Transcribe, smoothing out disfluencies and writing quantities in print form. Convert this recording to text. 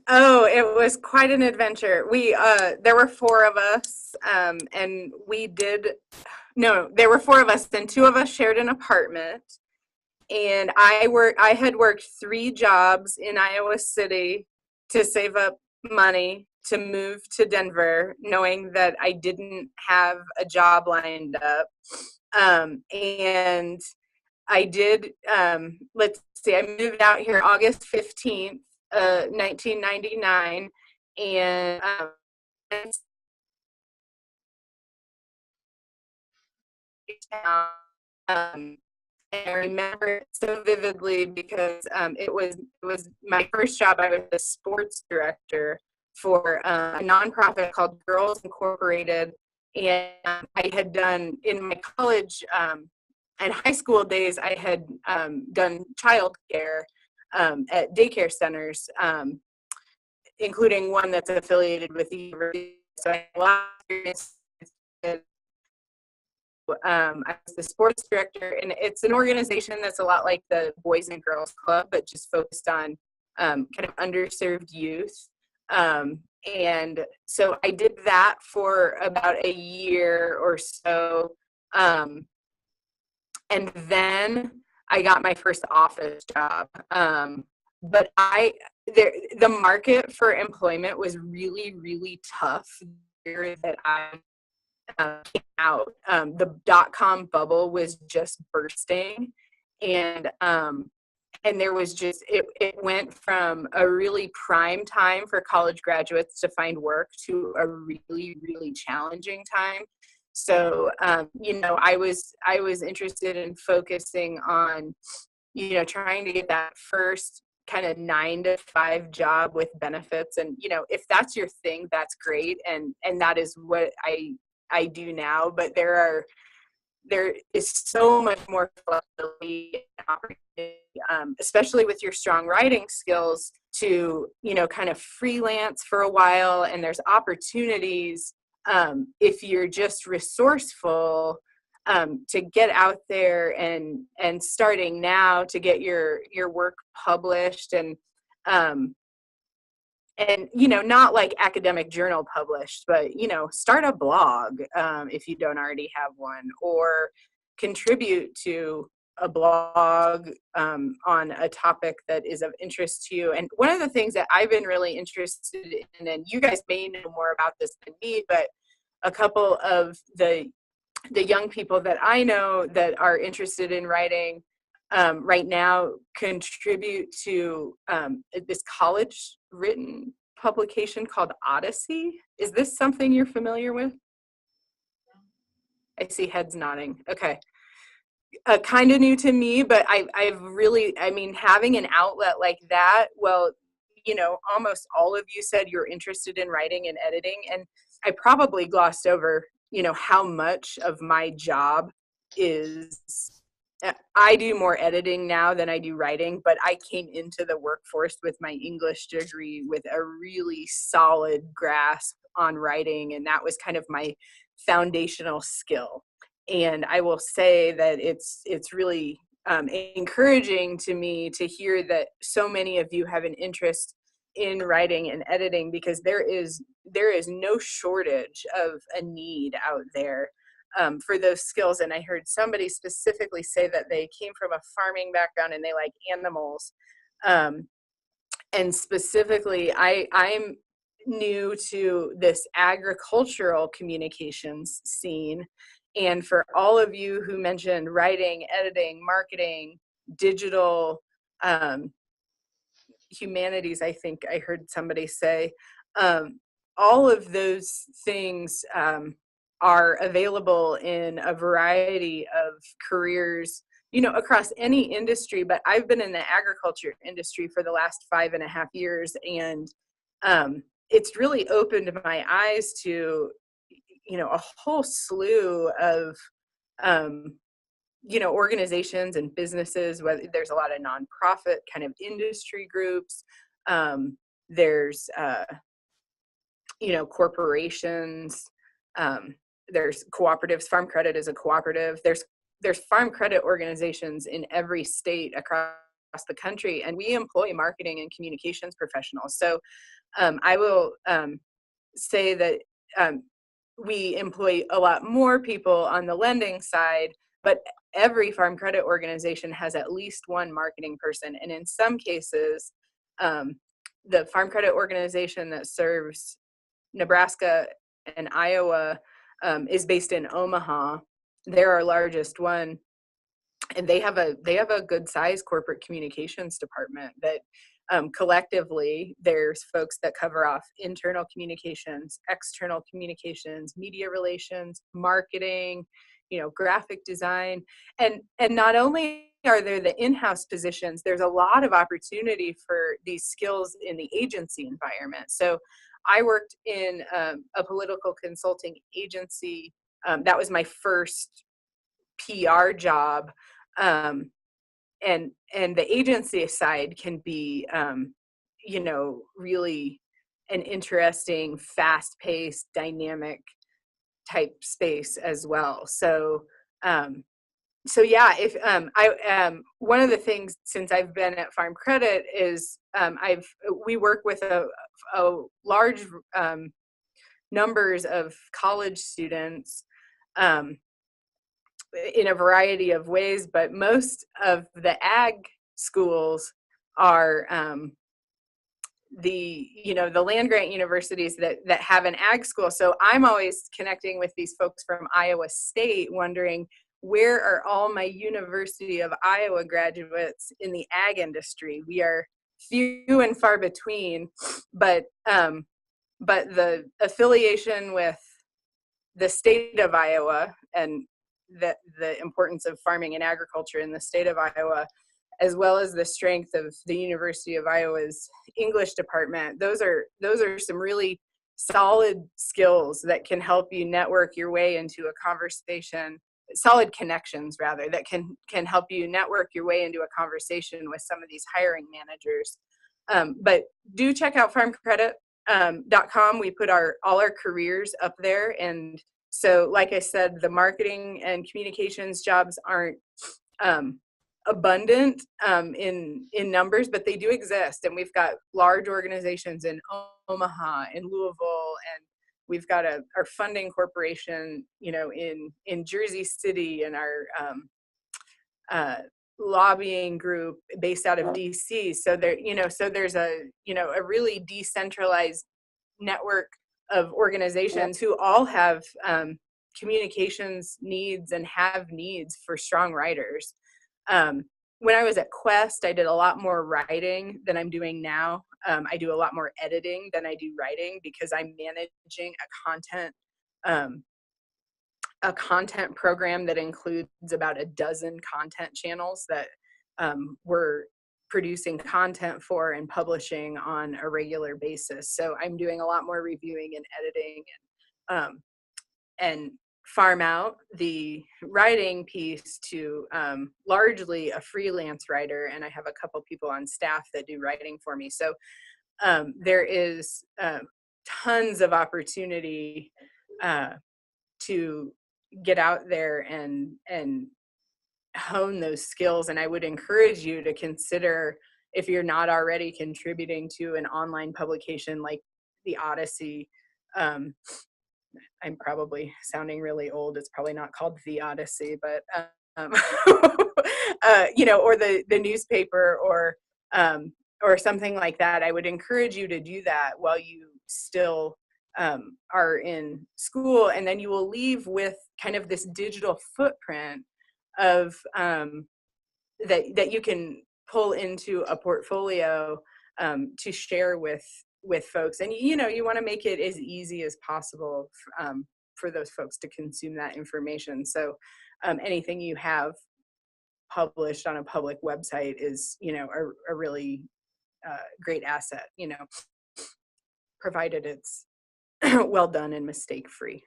Oh, it was quite an adventure. There were four of us, and no, there were four of us, and two of us shared an apartment. And I had worked three jobs in Iowa City to save up money to move to Denver, knowing that I didn't have a job lined up. And I did, let's see, I moved out here August 15th, 1999. And um, and I remember it so vividly because it was my first job. I was a sports director for a nonprofit called Girls Incorporated, and I had done in my college and high school days. I had done child care at daycare centers, including one that's affiliated with the university. So I had a lot of experience. I was the sports director, and it's an organization that's a lot like the Boys and Girls Club, but just focused on kind of underserved youth. And so I did that for about a year or so. And then I got my first office job. But the market for employment was really, really tough that I came out. The dot-com bubble was just bursting, and there was just it went from a really prime time for college graduates to find work to a really, really challenging time. So I was interested in focusing on trying to get that first kind of 9 to 5 job with benefits. And if that's your thing, that's great, and that is what I do now. But there is so much more flexibility and opportunity, especially with your strong writing skills, to kind of freelance for a while. And there's opportunities, if you're just resourceful, to get out there and starting now to get your work published, and not like academic journal published, but start a blog, if you don't already have one, or contribute to a blog on a topic that is of interest to you. And one of the things that I've been really interested in, and you guys may know more about this than me, but a couple of the young people that I know that are interested in writing right now contribute to this college written publication called Odyssey. Is this something you're familiar with? I see heads nodding. Okay. Kind of new to me, but I've really, I mean, having an outlet like that, well, almost all of you said you're interested in writing and editing, and I probably glossed over, how much of my job is, I do more editing now than I do writing, but I came into the workforce with my English degree with a really solid grasp on writing, and that was kind of my foundational skill. And I will say that it's really encouraging to me to hear that so many of you have an interest in writing and editing, because there is no shortage of a need out there for those skills. And I heard somebody specifically say that they came from a farming background and they like animals. And specifically, I'm new to this agricultural communications scene. And for all of you who mentioned writing, editing, marketing, digital, humanities, I think I heard somebody say, all of those things are available in a variety of careers, across any industry. But I've been in the agriculture industry for the last 5.5 years, and it's really opened my eyes to, a whole slew of, organizations and businesses. Whether there's a lot of nonprofit kind of industry groups, there's, corporations, there's cooperatives. Farm Credit is a cooperative. There's farm credit organizations in every state across the country, and we employ marketing and communications professionals. So I will say that we employ a lot more people on the lending side, but every Farm Credit organization has at least one marketing person. And in some cases, the Farm Credit organization that serves Nebraska and Iowa is based in Omaha. They're our largest one, and they have a good sized corporate communications department that collectively there's folks that cover off internal communications, external communications, media relations, marketing, graphic design, and not only are there the in-house positions, there's a lot of opportunity for these skills in the agency environment. So I worked in a political consulting agency. That was my first PR job. And the agency side can be, really an interesting, fast-paced, dynamic type space as well. So, yeah, if one of the things since I've been at Farm Credit is we work with a large numbers of college students. In a variety of ways, but most of the ag schools are the land grant universities that have an ag school. So I'm always connecting with these folks from Iowa State, wondering where are all my University of Iowa graduates in the ag industry. We are few and far between, but the affiliation with the state of Iowa and the importance of farming and agriculture in the state of Iowa, as well as the strength of the University of Iowa's English department, those are some really solid skills that can help you network your way into a conversation, solid connections rather, that can help you network your way into a conversation with some of these hiring managers. But do check out farmcredit.com. We put all our careers up there, and so, like I said, the marketing and communications jobs aren't abundant in numbers, but they do exist. And we've got large organizations in Omaha, in Louisville, and we've got our funding corporation, in Jersey City, and our lobbying group based out of DC. So there's a really decentralized network of organizations who all have communications needs and have needs for strong writers. When I was at Quest, I did a lot more writing than I'm doing now. I do a lot more editing than I do writing because I'm managing a content program that includes about a dozen content channels that we're producing content for and publishing on a regular basis. So I'm doing a lot more reviewing and editing, and farm out the writing piece to largely a freelance writer, and I have a couple people on staff that do writing for me. So there is tons of opportunity to get out there and hone those skills. And I would encourage you to consider, if you're not already contributing to an online publication like the Odyssey. I'm probably sounding really old. It's probably not called the Odyssey, but or the newspaper or something like that. I would encourage you to do that while you still are in school, and then you will leave with kind of this digital footprint of that you can pull into a portfolio to share with folks. And you want to make it as easy as possible for those folks to consume that information. So anything you have published on a public website is a really great asset, provided it's well done and mistake free.